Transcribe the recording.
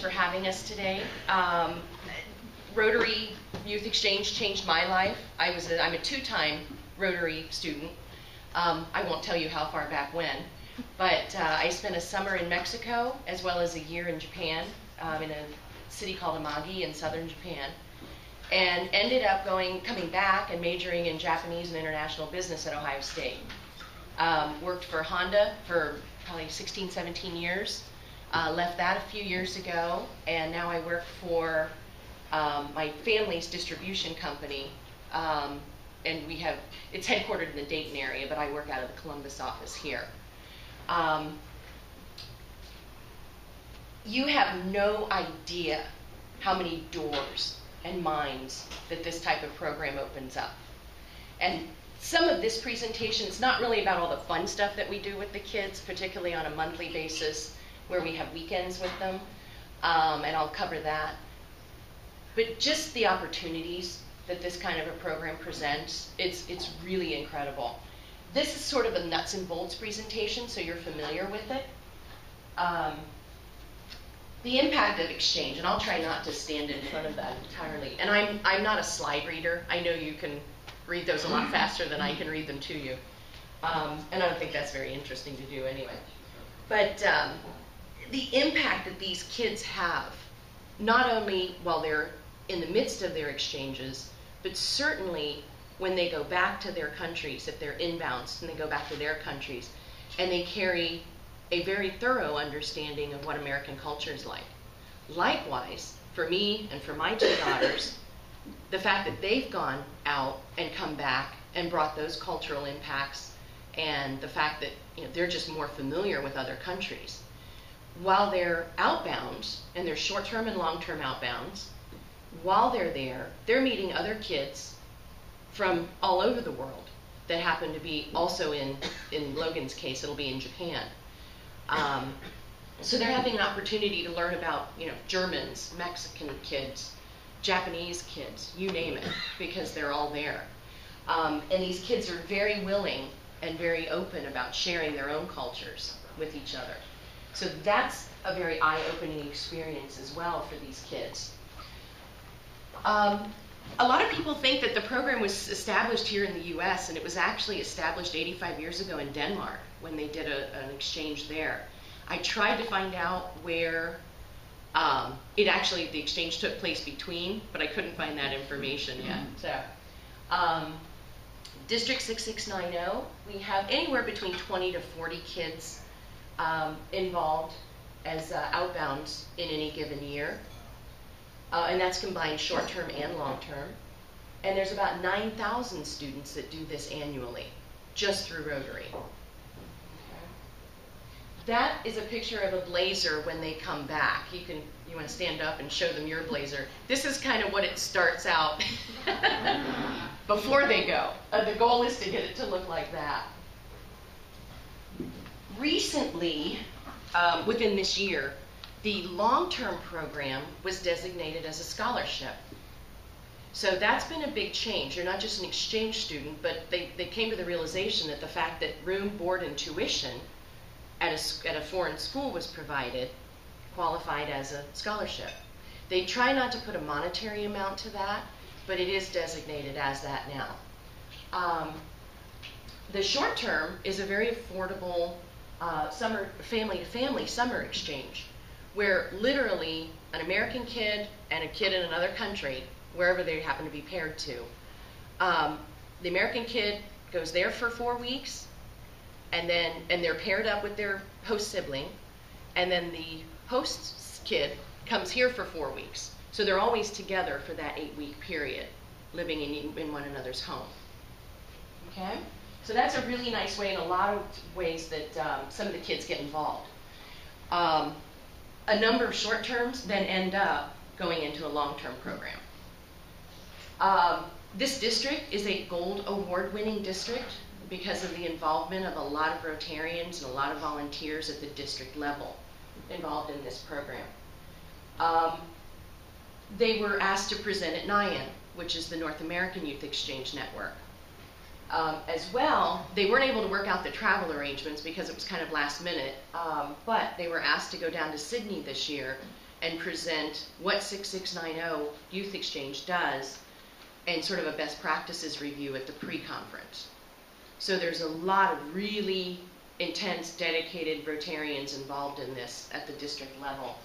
For having us today. Rotary Youth Exchange changed my life. I'm a two-time Rotary student. I won't tell you how far back when, but I spent a summer in Mexico as well as a year in Japan, in a city called Amagi in southern Japan, and ended up coming back and majoring in Japanese and international business at Ohio State. Worked for Honda for probably 16, 17 years. Left that a few years ago, and now I work for my family's distribution company, and it's headquartered in the Dayton area, but I work out of the Columbus office here. You have no idea how many doors and minds that this type of program opens up. And some of this presentation is not really about all the fun stuff that we do with the kids, particularly on a monthly basis, where we have weekends with them, and I'll cover that. But just the opportunities that this kind of a program presents, it's really incredible. This is sort of a nuts and bolts presentation, so you're familiar with it. The impact of exchange, and I'll try not to stand in front of that entirely. And I'm not a slide reader. I know you can read those a lot faster than I can read them to you. And I don't think that's very interesting to do anyway. But the impact that these kids have, not only while they're in the midst of their exchanges, but certainly when they go back to their countries, if they're inbounds and they go back to their countries, and they carry a very thorough understanding of what American culture is like. Likewise, for me and for my two daughters, the fact that they've gone out and come back and brought those cultural impacts, and the fact that they're just more familiar with other countries. While they're outbound, and they're short-term and long-term outbounds, while they're there, they're meeting other kids from all over the world that happen to be also in Logan's case, it'll be in Japan. So they're having an opportunity to learn about Germans, Mexican kids, Japanese kids, you name it, because they're all there. And these kids are very willing and very open about sharing their own cultures with each other. So that's a very eye-opening experience as well for these kids. A lot of people think that the program was established here in the US, and it was actually established 85 years ago in Denmark when they did an exchange there. I tried to find out where the exchange took place between, but I couldn't find that information yet. So, District 6690, we have anywhere between 20 to 40 kids involved as outbounds in any given year. And that's combined short-term and long-term. And there's about 9,000 students that do this annually, just through Rotary. Okay. That is a picture of a blazer when they come back. You want to stand up and show them your blazer. This is kind of what it starts out before they go. The goal is to get it to look like that. Recently, within this year, the long-term program was designated as a scholarship. So that's been a big change. You're not just an exchange student, but they came to the realization that the fact that room, board, and tuition at a foreign school was provided qualified as a scholarship. They try not to put a monetary amount to that, but it is designated as that now. The short term is a very affordable family-to-family summer exchange, where literally an American kid and a kid in another country, wherever they happen to be paired to, the American kid goes there for 4 weeks, and they're paired up with their host sibling, and then the host's kid comes here for 4 weeks. So they're always together for that 8-week period, living in one another's home. Okay? So that's a really nice way, in a lot of ways, that some of the kids get involved. A number of short terms then end up going into a long-term program. This district is a gold award-winning district because of the involvement of a lot of Rotarians and a lot of volunteers at the district level involved in this program. They were asked to present at NIAM, which is the North American Youth Exchange Network. As well, they weren't able to work out the travel arrangements because it was kind of last minute, but they were asked to go down to Sydney this year and present what 6690 Youth Exchange does and sort of a best practices review at the pre-conference. So there's a lot of really intense, dedicated Rotarians involved in this at the district level.